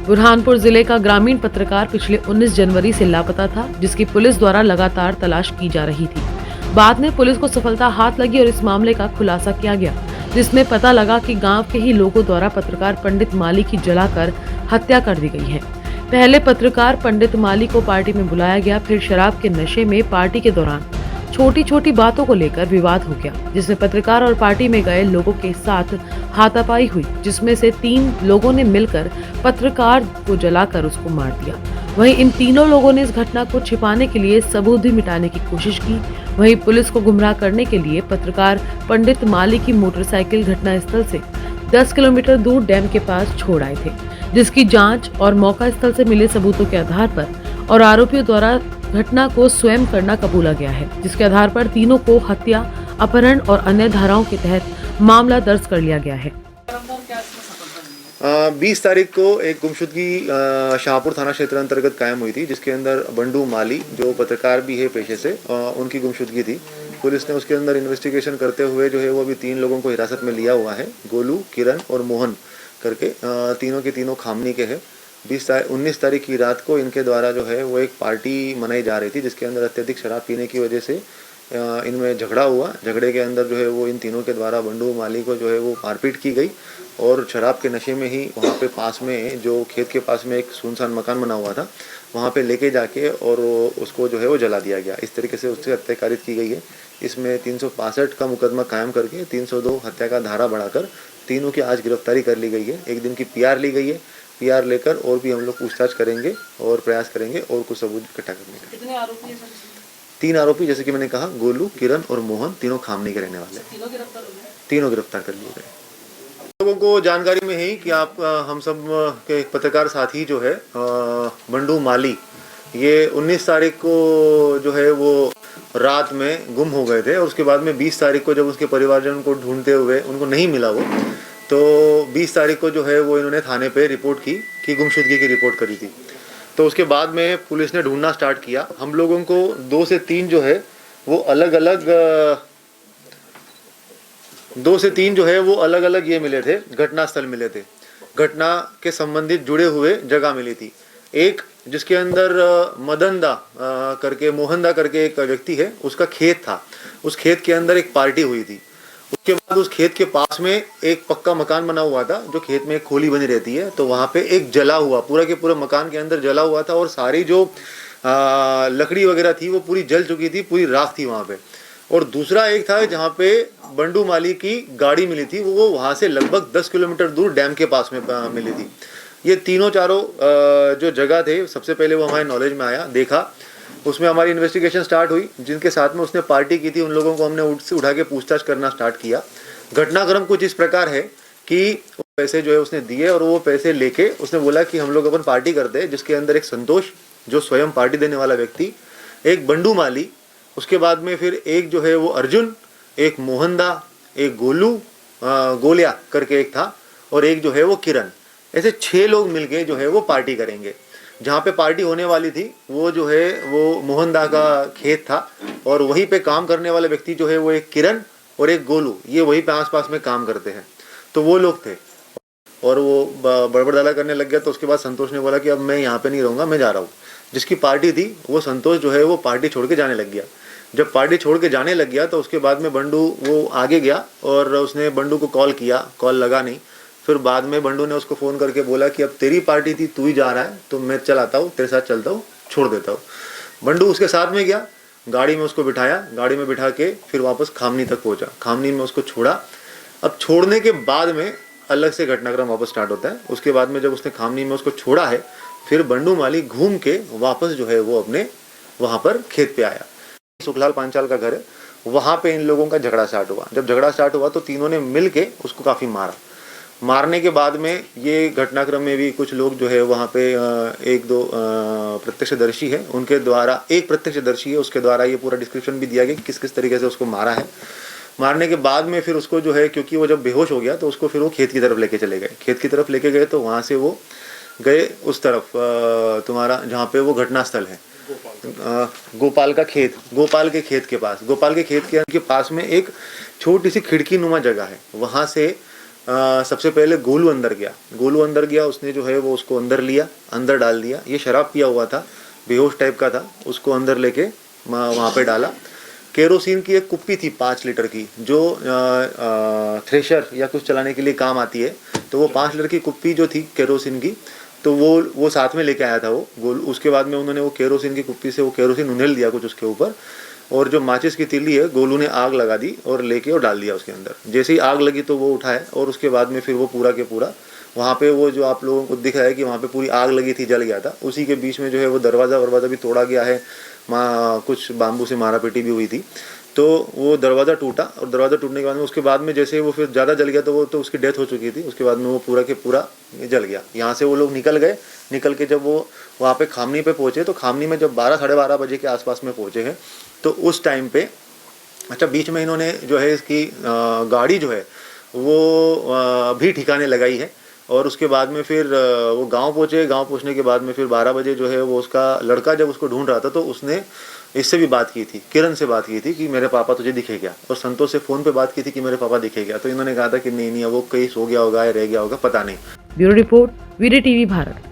बुरहानपुर जिले का ग्रामीण पत्रकार पिछले 19 जनवरी से लापता था, जिसकी पुलिस द्वारा लगातार तलाश की जा रही थी। बाद में पुलिस को सफलता हाथ लगी और इस मामले का खुलासा किया गया, जिसमें पता लगा कि गांव के ही लोगों द्वारा पत्रकार पंडित माली की जलाकर हत्या कर दी गई है। पहले पत्रकार पंडित माली को पार्टी में बुलाया गया, फिर शराब के नशे में पार्टी के दौरान छोटी छोटी बातों को लेकर विवाद हो गया, जिसमें पत्रकार और पार्टी में गए लोगों के साथ हाथापाई हुई, जिसमें से 3 लोगों ने मिलकर पत्रकार को जलाकर उसको मार दिया। वहीं इन तीनों लोगों ने इस घटना को छिपाने के लिए सबूत भी मिटाने की कोशिश की। वहीं पुलिस को गुमराह करने के लिए पत्रकार पंडित माली की मोटरसाइकिल घटनास्थल से 10 किलोमीटर दूर डैम के पास छोड़ आए थे, जिसकी जांच और मौका स्थल से मिले सबूतों के आधार पर और आरोपियों द्वारा घटना को स्वयं करना कबूला गया है, जिसके आधार पर तीनों को हत्या, अपहरण और अन्य धाराओं के तहत मामला दर्ज कर लिया गया है। 20 तारीख को एक गुमशुदगी शाहपुर थाना क्षेत्र अंतर्गत कायम हुई थी, जिसके अंदर बंडू माली जो पत्रकार भी है पेशे से, उनकी गुमशुदगी थी। पुलिस ने उसके अंदर इन्वेस्टिगेशन करते हुए जो है वो अभी 3 लोगों को हिरासत में लिया हुआ है, गोलू, किरण और मोहन करके। तीनों के तीनों खामनी के हैं। 19 तारीख की रात को इनके द्वारा जो है वो एक पार्टी मनाई जा रही थी, जिसके अंदर अत्यधिक शराब पीने की वजह से इनमें झगड़ा हुआ। झगड़े के अंदर जो है वो इन तीनों के द्वारा बंडू माली को जो है वो मारपीट की गई और शराब के नशे में ही वहाँ पे पास में जो खेत के पास में एक सुनसान मकान बना हुआ था, वहाँ पे लेके जाके और उसको जो है वो जला दिया गया। इस तरीके से उससे हत्या कारित की गई है। इसमें 365 का मुकदमा कायम करके 302 हत्या का धारा बढ़ाकर तीनों की आज गिरफ्तारी कर ली गई है। एक दिन की PR ली गई है। PR लेकर और भी हम लोग पूछताछ करेंगे और प्रयास करेंगे और कुछ सबूत इकट्ठा करने का। कितने आरोपी हैं सर? 3 आरोपी, जैसे कि मैंने कहा, गोलू, किरण और मोहन, तीनों खामनी के रहने वाले। तीनों गिरफ्तार हो गए? तीनों गिरफ्तार कर लिए गए। लोगों को जानकारी में है कि आप हम सब के पत्रकार साथी जो है बंडू माली, ये 19 तारीख को जो है वो रात में गुम हो गए थे और उसके बाद में 20 तारीख को जब उसके परिवारजन को ढूंढते हुए उनको नहीं मिला वो, तो 20 तारीख को जो है वो इन्होंने थाने पे रिपोर्ट की कि गुमशुदगी की रिपोर्ट करी थी। तो उसके बाद में पुलिस ने ढूंढना स्टार्ट किया। हम लोगों को 2 से 3 जो है वो अलग अलग 2 से 3 जो है वो अलग अलग ये मिले थे, घटनास्थल मिले थे। घटना के संबंधित जुड़े हुए जगह मिली थी। एक जिसके अंदर मदनदा करके, मोहनदा करके एक व्यक्ति है, उसका खेत था। उस खेत के अंदर एक पार्टी हुई थी। उसके बाद उस खेत के पास में एक पक्का मकान बना हुआ था, जो खेत में एक खोली बनी रहती है, तो वहाँ पे एक जला हुआ, पूरा के पूरा मकान के अंदर जला हुआ था और सारी जो लकड़ी वगैरह थी वो पूरी जल चुकी थी, पूरी राख थी वहाँ पे। और दूसरा एक था जहाँ पे बंडू माली की गाड़ी मिली थी, वो वहाँ से लगभग 10 किलोमीटर दूर डैम के पास में मिली थी। ये तीनों चारों जो जगह थे, सबसे पहले वो हमारे नॉलेज में आया, देखा, उसमें हमारी इन्वेस्टिगेशन स्टार्ट हुई। जिनके साथ में उसने पार्टी की थी उन लोगों को हमने उठा के पूछताछ करना स्टार्ट किया। घटनाक्रम कुछ इस प्रकार है कि पैसे जो है उसने दिए और वो पैसे लेके उसने बोला कि हम लोग अपन पार्टी करते हैं, जिसके अंदर एक संतोष जो स्वयं पार्टी देने वाला व्यक्ति, एक बंडू माली, उसके बाद में फिर एक जो है वो अर्जुन, एक मोहनदा, एक गोलू, गोलिया करके एक था, और एक जो है वो किरण। ऐसे 6 लोग मिलके जो है वो पार्टी करेंगे। जहाँ पे पार्टी होने वाली थी वो जो है वो मोहनदा का खेत था और वहीं पे काम करने वाले व्यक्ति जो है वो एक किरण और एक गोलू, ये वहीं पे आसपास में काम करते हैं। तो वो लोग थे और वो बड़बड़ाला करने लग गया। तो उसके बाद संतोष ने बोला कि अब मैं यहाँ पे नहीं रहूँगा, मैं जा रहा हूँ। जिसकी पार्टी थी वो संतोष जो है वो पार्टी छोड़ के जाने लग गया। जब पार्टी छोड़ के जाने लग गया तो उसके बाद में बंडू वो आगे गया और उसने बंडू को कॉल किया, कॉल लगा नहीं। फिर बाद में बंडू ने उसको फ़ोन करके बोला कि अब तेरी पार्टी थी, तू ही जा रहा है, तो मैं चलाता हूँ, तेरे साथ चलता हूँ, छोड़ देता हूँ। बंडू उसके साथ में गया, गाड़ी में उसको बिठाया, गाड़ी में बिठा के फिर वापस खामनी तक पहुँचा। खामनी में उसको छोड़ा। अब छोड़ने के बाद में अलग से घटनाक्रम वापस स्टार्ट होता है। उसके बाद में जब उसने खामनी में उसको छोड़ा है, फिर बंडू माली घूम के वापस जो है वो अपने वहाँ पर खेत पे आया। सुखलाल पांचाल का घर है, वहाँ पे इन लोगों का झगड़ा स्टार्ट हुआ। जब झगड़ा स्टार्ट हुआ तो तीनों ने मिल के उसको काफ़ी मारा। मारने के बाद में ये घटनाक्रम में भी कुछ लोग जो है वहाँ पे 1-2 प्रत्यक्षदर्शी है, उनके द्वारा, एक प्रत्यक्षदर्शी है, उसके द्वारा ये पूरा डिस्क्रिप्शन भी दिया गया कि किस किस तरीके से उसको मारा है। मारने के बाद में फिर उसको जो है, क्योंकि वो जब बेहोश हो गया तो उसको फिर वो खेत की तरफ लेके चले गए। खेत की तरफ लेके गए तो वहाँ से वो गए उस तरफ तुम्हारा जहाँ पे वो घटनास्थल है, गोपाल का खेत, गोपाल के खेत के पास, गोपाल के खेत के पास में एक छोटी सी खिड़की नुमा जगह है। वहाँ से सबसे पहले गोलू अंदर गया, उसने जो है वो उसको अंदर डाल दिया। ये शराब पिया हुआ था, बेहोश टाइप का था, उसको अंदर लेके वहाँ पे डाला। केरोसिन की एक कुप्पी थी 5 लीटर की, जो थ्रेशर या कुछ चलाने के लिए काम आती है। तो वो 5 लीटर की कुप्पी जो थी केरोसिन की, तो वो साथ में लेके आया था वो गोल। उसके बाद में उन्होंने वो केरोसिन की कुप्पी से वो केरोसिन उंडेल दिया कुछ उसके ऊपर, और जो माचिस की तीली है गोलू ने आग लगा दी और लेके और डाल दिया उसके अंदर। जैसे ही आग लगी तो वो उठाए, और उसके बाद में फिर वो पूरा के पूरा वहाँ पे वो जो आप लोगों को दिख रहा है कि वहाँ पे पूरी आग लगी थी, जल गया था। उसी के बीच में जो है वो दरवाज़ा भी तोड़ा गया है, कुछ बाम्बू से मारा पीटी भी हुई थी। तो वो दरवाज़ा टूटा, और दरवाज़ा टूटने के बाद में जैसे वो फिर ज़्यादा जल गया, तो वो तो उसकी डेथ हो चुकी थी। उसके बाद में वो पूरा के पूरा जल गया। यहाँ से वो लोग निकल गए। निकल के जब वो वहाँ पे खामनी पे पहुँचे, तो खामनी में जब 12 साढ़े 12 बजे के आसपास में पहुँचे हैं, तो उस टाइम पे अच्छा बीच में इन्होंने जो है इसकी गाड़ी जो है वो भी ठिकाने लगाई है। और उसके बाद में फिर वो गांव पहुँचे। गांव पहुँचने के बाद में फिर 12 बजे जो है वो उसका लड़का जब उसको ढूंढ रहा था, तो उसने इससे भी बात की थी, किरण से बात की थी कि मेरे पापा तुझे दिखे क्या, और संतोष से फ़ोन पे बात की थी कि मेरे पापा दिखे क्या। तो इन्होंने कहा था कि नहीं वो कहीं सो गया होगा या रह गया होगा, पता नहीं। Bureau report, video TV Bharat.